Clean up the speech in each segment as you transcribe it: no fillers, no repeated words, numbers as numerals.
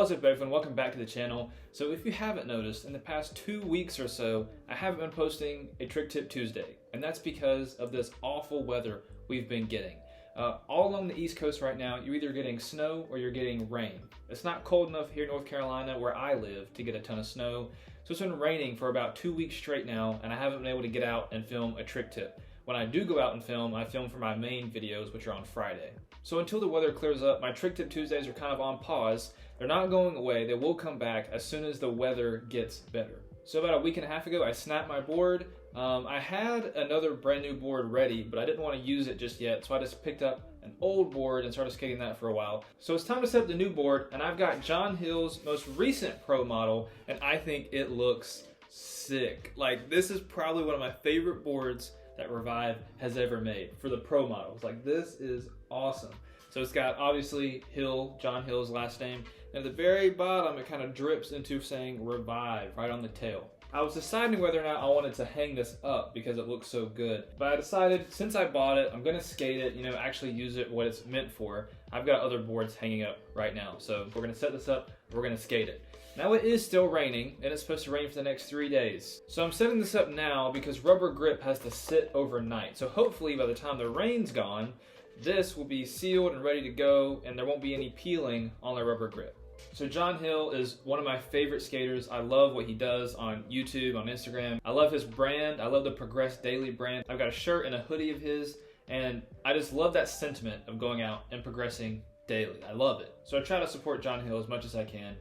What's up everyone, welcome back to the channel. So if you haven't noticed, in the past 2 weeks or so, I haven't been posting a Trick Tip Tuesday. And that's because of this awful weather we've been getting. All along the East Coast right now, you're either getting snow or you're getting rain. It's not cold enough here in North Carolina where I live to get a ton of snow. So it's been raining for about 2 weeks straight now, and I haven't been able to get out and film a trick tip. When I do go out and film, I film for my main videos, which are on Friday. So until the weather clears up, my Trick Tip Tuesdays are kind of on pause. They're not going away, they will come back as soon as the weather gets better. So about a week and a half ago, I snapped my board. I had another brand new board ready, but I didn't want to use it just yet, so I just picked up an old board and started skating that for a while. So it's time to set up the new board, and I've got John Hill's most recent pro model, and I think it looks sick. Like, this is probably one of my favorite boards that Revive has ever made for the pro models. Like, this is awesome. So it's got obviously Hill, John Hill's last name, and at the very bottom it kind of drips into saying Revive right on the tail. I was deciding whether or not I wanted to hang this up because it looks so good, but I decided since I bought it, I'm gonna skate it, actually use it what it's meant for. I've got other boards hanging up right now, so we're gonna set this up, we're gonna skate it. Now it is still raining, and it's supposed to rain for the next 3 days. So I'm setting this up now because rubber grip has to sit overnight. So hopefully by the time the rain's gone, this will be sealed and ready to go, and there won't be any peeling on the rubber grip. So John Hill is one of my favorite skaters. I love what he does on YouTube, on Instagram. I love his brand. I love the Progress Daily brand. I've got a shirt and a hoodie of his, and I just love that sentiment of going out and progressing daily. I love it. So I try to support John Hill as much as I can.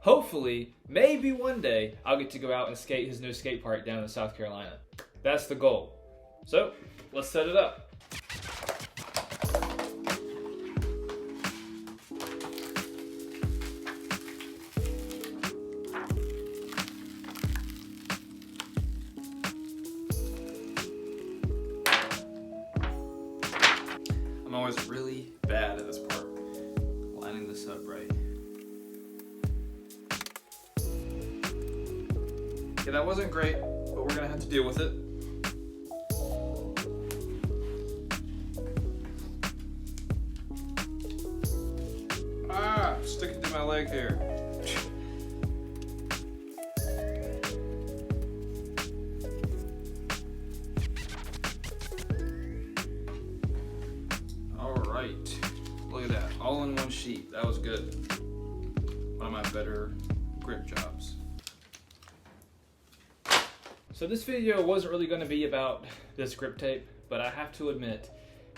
Hopefully, maybe one day, I'll get to go out and skate his new skate park down in South Carolina. That's the goal. So, let's set it up. I'm always really bad at this part, lining this up right. Yeah, that wasn't great, but we're gonna have to deal with it. Ah, sticking to my leg here. All right, look at that, all in one sheet. That was good. One of my better grip jobs. So this video wasn't really going to be about this grip tape, but I have to admit,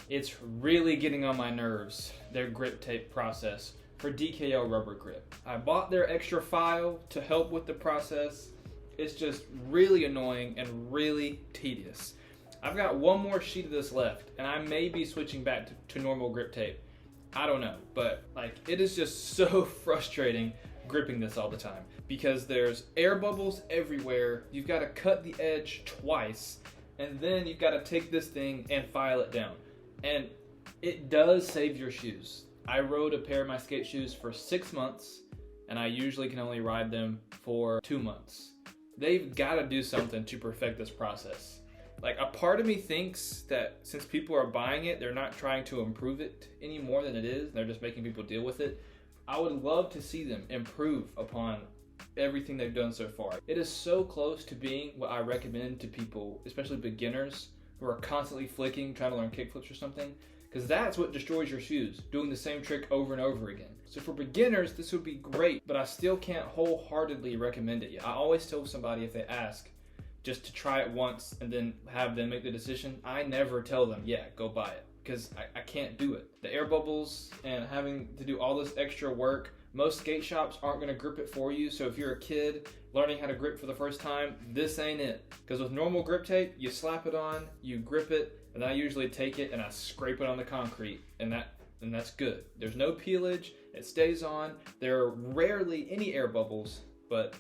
it's really getting on my nerves, their grip tape process for DKL rubber grip. I bought their extra file to help with the process. It's just really annoying and really tedious. I've got one more sheet of this left, and I may be switching back to normal grip tape. I don't know, but it is just so frustrating gripping this all the time because there's air bubbles everywhere. You've got to cut the edge twice, and then you've got to take this thing and file it down. And it does save your shoes. I rode a pair of my skate shoes for 6 months, and I usually can only ride them for 2 months. They've got to do something to perfect this process. Like, a part of me thinks that since people are buying it, they're not trying to improve it any more than it is. They're just making people deal with it. I would love to see them improve upon everything they've done so far. It is so close to being what I recommend to people, especially beginners who are constantly flicking, trying to learn kickflips or something, because that's what destroys your shoes, doing the same trick over and over again. So for beginners, this would be great, but I still can't wholeheartedly recommend it yet. I always tell somebody if they ask just to try it once and then have them make the decision. I never tell them, yeah, go buy it, because I can't do it. The air bubbles and having to do all this extra work, most skate shops aren't gonna grip it for you, so if you're a kid learning how to grip for the first time, this ain't it. Because with normal grip tape, you slap it on, you grip it, and I usually take it and I scrape it on the concrete, and that's good. There's no peelage, it stays on, there are rarely any air bubbles, but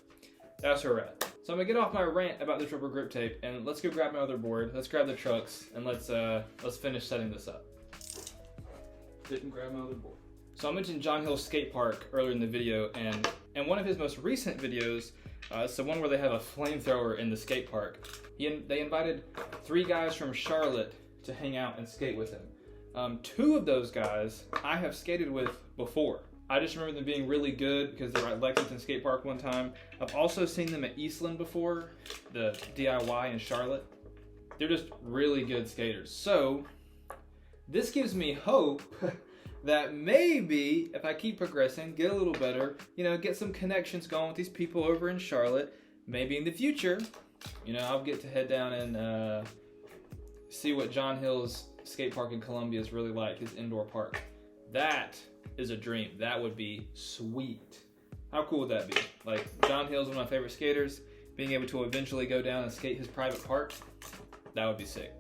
that's where we're at. So I'm gonna get off my rant about this rubber grip tape, and let's go grab my other board, let's grab the trucks, and let's finish setting this up. Didn't grab my other board. So I mentioned John Hill's skate park earlier in the video, and one of his most recent videos, it's the one where they have a flamethrower in the skate park. They invited 3 guys from Charlotte to hang out and skate with him. 2 of those guys I have skated with before. I just remember them being really good because they were at Lexington Skate Park one time. I've also seen them at Eastland before, the DIY in Charlotte. They're just really good skaters. So this gives me hope that maybe if I keep progressing, get a little better, you know, get some connections going with these people over in Charlotte, maybe in the future, you know, I'll get to head down and see what John Hill's skate park in Columbia is really like, his indoor park. That is a dream. That would be sweet. How cool would that be? Like, John Hill's one of my favorite skaters. Being able to eventually go down and skate his private park, that would be sick.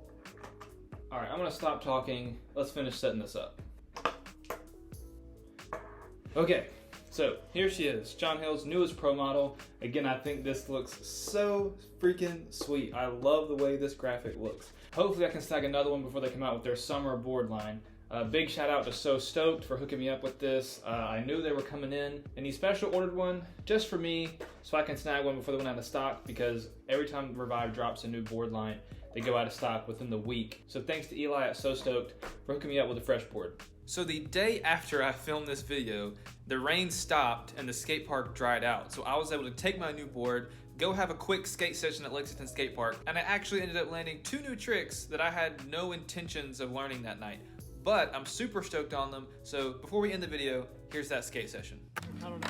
All right, I'm gonna stop talking. Let's finish setting this up. Okay, so here she is, John Hill's newest pro model. Again, I think this looks so freaking sweet. I love the way this graphic looks. Hopefully I can snag another one before they come out with their summer board line. Big shout out to So Stoked for hooking me up with this. I knew they were coming in, and he special ordered one just for me so I can snag one before they went out of stock, because every time Revive drops a new board line, they go out of stock within the week. So thanks to Eli at So Stoked for hooking me up with a fresh board. So the day after I filmed this video, the rain stopped and the skate park dried out. So I was able to take my new board, go have a quick skate session at Lexington Skate Park, and I actually ended up landing 2 new tricks that I had no intentions of learning that night. But I'm super stoked on them, so before we end the video, here's that skate session. I don't